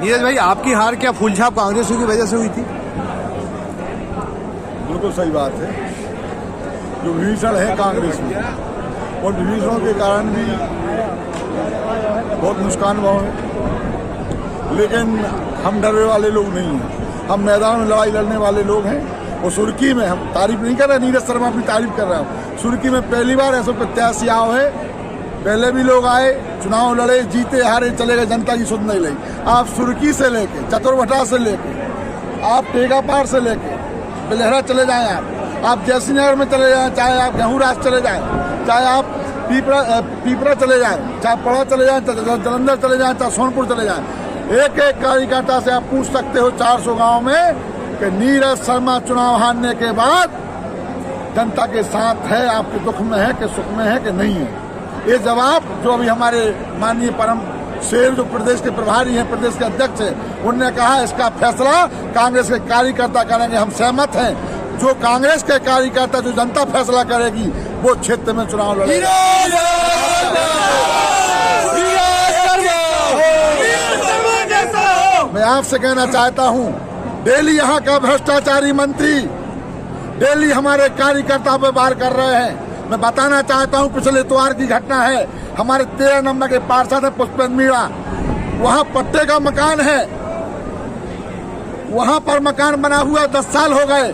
नीरज भाई, आपकी हार क्या फूलछाप कांग्रेसियों की वजह से हुई थी? बिल्कुल सही बात है। जो विभीषण है कांग्रेस में, और विभीषणों के कारण भी बहुत नुकसान हुआ है, लेकिन हम डरने वाले लोग नहीं हैं। हम मैदान में लड़ाई लड़ने वाले लोग हैं। और सुर्खी में हम तारीफ नहीं कर रहे, नीरज शर्मा अपनी तारीफ कर रहा हूँ। सुर्खी में पहली बार ऐसा प्रत्याशी आओ है। पहले भी लोग आए, चुनाव लड़े, जीते हारे, चले गए, जनता की सुध नहीं लगी। आप सुर्खी से लेके, चतुर्भटा से लेके, आप टेगापार से लेके बेलहरा चले जाएं, आप जयसिंह नगर में चले जाएं, चाहे आप गेहूँराज चले जाएं, चाहे आप पीपरा चले जाएं, चाहे पड़ा चले जाएं, जलंधर चले जाएं, चाहे सोनपुर चले जाएं, एक एक कार्यकर्ता से आप पूछ सकते हो 400 गांव में कि नीरज शर्मा चुनाव हारने के बाद जनता के साथ है, आपके दुख में है कि सुख में है कि नहीं है। ये जवाब जो अभी हमारे माननीय परम शेर जो प्रदेश के प्रभारी हैं, प्रदेश के अध्यक्ष हैं, उन्होंने कहा इसका फैसला कांग्रेस के कार्यकर्ता करेंगे। हम सहमत हैं। जो कांग्रेस के कार्यकर्ता, जो जनता फैसला करेगी, वो क्षेत्र में चुनाव लड़ेगा। मैं आपसे कहना चाहता हूं, डेली यहाँ का भ्रष्टाचारी मंत्री डेली हमारे कार्यकर्ता पे वार कर रहे हैं। मैं बताना चाहता हूं, पिछले इतवार की घटना है। हमारे 13 नंबर के पार्षद है पुष्पेंद्र मीणा, वहां पट्टे का मकान है, वहां पर मकान बना हुआ 10 साल हो गए,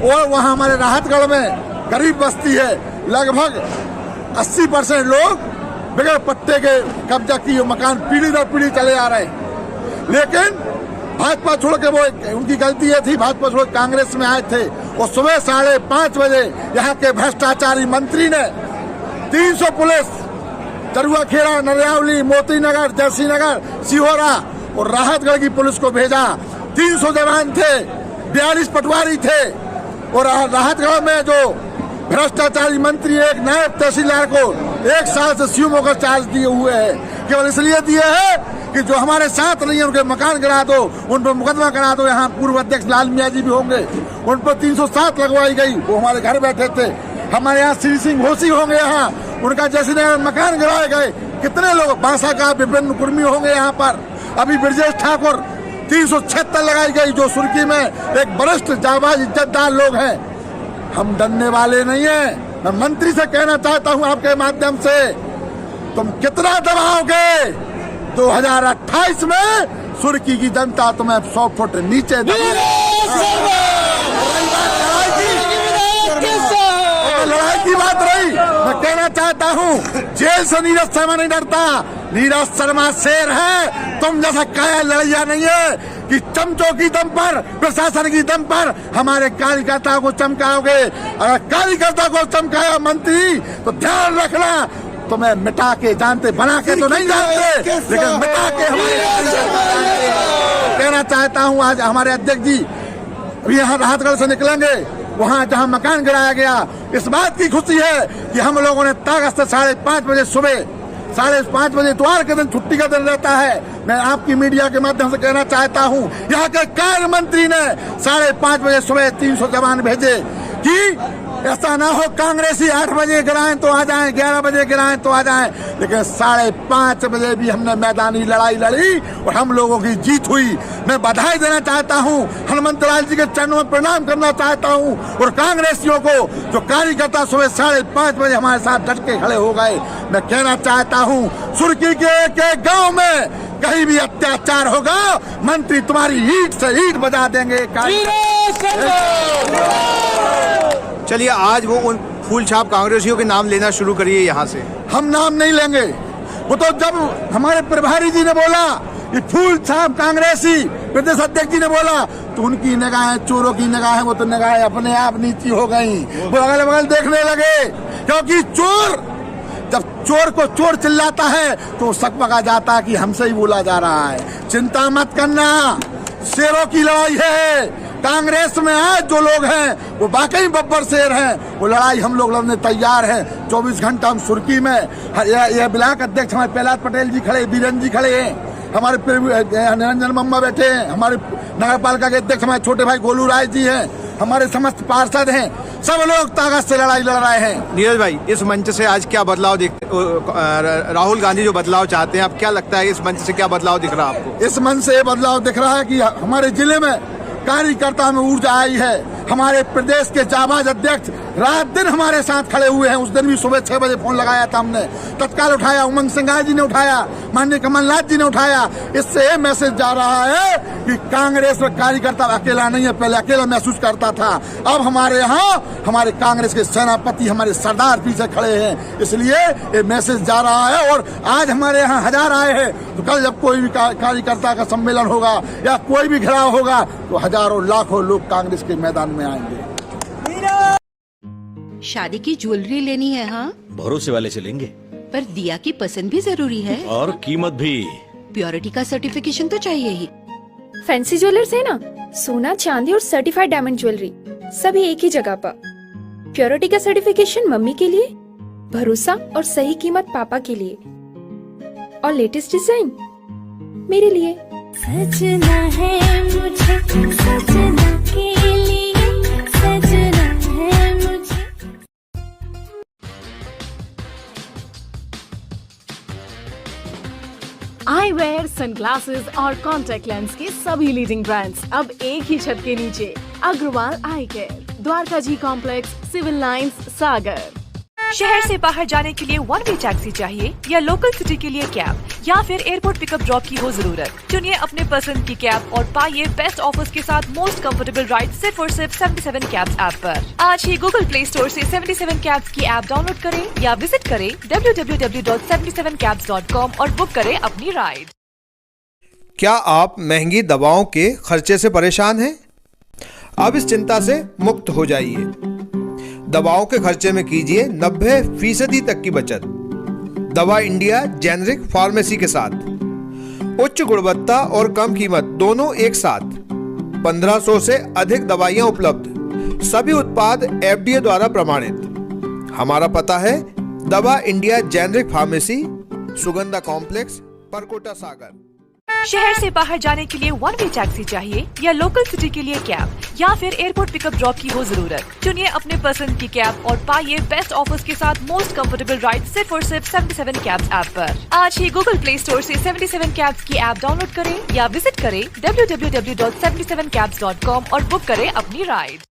और वहां हमारे राहतगढ़ में गरीब बस्ती है, लगभग 80% लोग बगैर पट्टे के कब्जा किए मकान पीढ़ी दर पीढ़ी चले आ रहे हैं। लेकिन भाजपा छोड़ के, वो उनकी गलती ये थी, भाजपा छोड़ कांग्रेस में आए थे, और सुबह 5:30 बजे यहाँ के भ्रष्टाचारी मंत्री ने 300 पुलिस, चरुआखेड़ा, नरियावली, मोती नगर, जयसिंह नगर, सिहोरा और राहतगढ़ की पुलिस को भेजा। 300 जवान थे, 42 पटवारी थे, और राहतगढ़ में जो भ्रष्टाचारी मंत्री एक नायब तहसीलदार को 1 साल से सीएम होकर चार्ज दिए हुए हैं। केवल इसलिए दिए हैं कि जो हमारे साथ नहीं है उनके मकान गिरा दो, उन पर मुकदमा करा दो। यहाँ पूर्व अध्यक्ष लाल मियाँ जी भी होंगे, उन पर 307 लगवाई गई, वो हमारे घर बैठे थे। हमारे यहाँ श्री सिंह घोसी होंगे, यहाँ उनका जैसे मकान गिराए गए। कितने लोग, बांसा का विपिन कुर्मी होंगे यहाँ पर। अभी ब्रजेश ठाकुर 376 लगाई गई, जो सुर्खी में एक वरिष्ठ जाबाज इज्जतदार लोग हैं। हम डरने वाले नहीं हैं। मैं मंत्री से कहना चाहता हूँ आपके माध्यम से, तुम कितना दबाओगे? 2028 में सुर्खी की जनता तुम्हें 100 फुट नीचे लड़ाई की बात रही। मैं कहना चाहता हूँ, जेल से नीरज शर्मा नहीं डरता। नीरज शर्मा शेर है, तुम जैसा काया लड़ैया नहीं है कि चमचों की दम पर, प्रशासन की दम पर हमारे कार्यकर्ताओं को चमकाओगे। अगर कार्यकर्ता को चमकाया मंत्री, तो ध्यान रखना, तुम्हें मिटा के जानते, बना के तो नहीं जानते, लेकिन मिटा के कहना चाहता हूँ, आज हमारे अध्यक्ष जी अभी यहाँ राहतगढ़ से निकलेंगे, वहाँ जहाँ मकान गिराया गया, इस बात की खुशी है कि हम लोगों ने ताकत से 5:30 बजे सुबह, 5:30 बजे इतवार के दिन छुट्टी का दिन रहता है। मैं आपकी मीडिया के माध्यम से कहना चाहता हूँ, यहाँ के कार्य मंत्री ने 5:30 बजे सुबह 300 जवान भेजे कि ऐसा ना हो कांग्रेसी 8 बजे गिराएं तो आ जाएं, 11 बजे गिराएं तो आ जाएं। लेकिन 5:30 बजे भी हमने मैदानी लड़ाई लड़ी और हम लोगों की जीत हुई। मैं बधाई देना चाहता हूं, हनुमंत लाल जी के चरणों में प्रणाम करना चाहता हूं, और कांग्रेसियों को जो कार्यकर्ता सुबह 5:30 बजे हमारे साथ डट के खड़े हो गए। मैं कहना चाहता हूं, सुर्खी के एक गाँव में कहीं भी अत्याचार होगा, मंत्री तुम्हारी ईंट से ईंट बजा देंगे। चलिए, आज वो उन फूलछाप कांग्रेसियों के नाम लेना शुरू करिए यहाँ से। हम नाम नहीं लेंगे। वो तो जब हमारे प्रभारी जी ने बोला कि फूलछाप कांग्रेसी, प्रदेश अध्यक्ष जी ने बोला, तो उनकी निगाहें चोरों की निगाहें, वो तो निगाहें अपने आप नीची हो गई। वो अगल बगल देखने लगे, क्योंकि जब चोर को चोर चिल्लाता है तो सकपका जाता है कि हमसे ही बोला जा रहा है। चिंता मत करना, शेरों की लड़ाई है। कांग्रेस में आज जो लोग हैं वो वाकई बब्बर शेर हैं। वो लड़ाई हम लोग लड़ने तैयार हैं। 24 घंटा हम सुर्खी में, यह ब्लॉक अध्यक्ष हमारे प्रहलाद पटेल जी खड़े, बीरेन्द्र जी खड़े हैं, हमारे निरंजन मम्मा बैठे हैं, हमारे नगर पालिका के अध्यक्ष हमारे छोटे भाई गोलू राय जी हैं, हमारे समस्त पार्षद हैं, सब लोग ताकत से लड़ाई लड़ रहे हैं। नीरज भाई, इस मंच से आज क्या बदलाव राहुल गांधी जो बदलाव चाहते हैं, अब क्या लगता है इस मंच से क्या बदलाव दिख रहा है आपको? इस मन से ये बदलाव दिख रहा है कि हमारे जिले में कार्यकर्ता में ऊर्जा आई है। हमारे प्रदेश के जाबाज अध्यक्ष रात दिन हमारे साथ खड़े हुए हैं। उस दिन भी सुबह 6 बजे फोन लगाया था हमने, तत्काल उठाया, उमंग सिंघार जी ने उठाया, माननीय कमलनाथ जी ने उठाया। इससे ये मैसेज जा रहा है कि कांग्रेस में कार्यकर्ता अकेला नहीं है, पहले अकेला महसूस करता था, अब हमारे यहाँ हमारे कांग्रेस के सेनापति, हमारे सरदार पीछे खड़े हैं। इसलिए ये मैसेज जा रहा है। और आज हमारे यहाँ 1000 आए हैं, तो कल जब कोई भी कार्यकर्ता का सम्मेलन होगा या कोई भी घेराव होगा तो हजारों लाखों लोग कांग्रेस के मैदान में आएंगे। शादी की ज्वेलरी लेनी है? हाँ, भरोसे वाले से लेंगे। पर दिया की पसंद भी जरूरी है और कीमत भी। प्योरिटी का सर्टिफिकेशन तो चाहिए ही। फैंसी ज्वेलर्स है ना, सोना चांदी और सर्टिफाइड डायमंड ज्वेलरी सभी एक ही जगह पर। प्योरिटी का सर्टिफिकेशन मम्मी के लिए, भरोसा और सही कीमत पापा के लिए, और लेटेस्ट डिजाइन मेरे लिए। सजना है मुझे, सजना के लिए, सजना है मुझे। आई वेयर, सनग्लासेस और कॉन्टैक्ट लेंस के सभी लीडिंग ब्रांड्स अब एक ही छत के नीचे। अग्रवाल आई केयर, द्वारका जी कॉम्प्लेक्स, सिविल लाइंस, सागर। शहर से बाहर जाने के लिए वन वे टैक्सी चाहिए या लोकल सिटी के लिए कैब या फिर एयरपोर्ट पिकअप ड्रॉप की हो जरूरत? चुनिए अपने पसंद की कैब और पाइए बेस्ट ऑफर्स के साथ मोस्ट कंफर्टेबल राइड सिर्फ और सिर्फ 77 कैब्स ऐप पर। आज ही गूगल प्ले स्टोर से 77 कैब्स की ऐप डाउनलोड करें या विजिट करें www.77cabs.com और बुक करें अपनी राइड। क्या आप महंगी दवाओं के खर्चे से परेशान हैं? अब इस चिंता से मुक्त हो जाइए। दवाओं के खर्चे में कीजिए 90% तक की बचत। दवा इंडिया जेनेरिक फार्मेसी के साथ उच्च गुणवत्ता और कम कीमत दोनों एक साथ। 1500 से अधिक दवाइयां उपलब्ध, सभी उत्पाद FDA द्वारा प्रमाणित। हमारा पता है दवा India generic pharmacy, Sugandha complex, Parkota, Sagar. शहर से बाहर जाने के लिए वन वे टैक्सी चाहिए या लोकल सिटी के लिए कैब या फिर एयरपोर्ट पिकअप ड्रॉप की हो जरूरत? चुनिए अपने पसंद की कैब और पाइए बेस्ट ऑफर्स के साथ मोस्ट कंफर्टेबल राइड सिर्फ और सिर्फ 77 कैब्स ऐप पर। आज ही गूगल प्ले स्टोर से 77 कैब्स की ऐप डाउनलोड करें या विजिट करें www.77cabs.com और बुक करें अपनी राइड।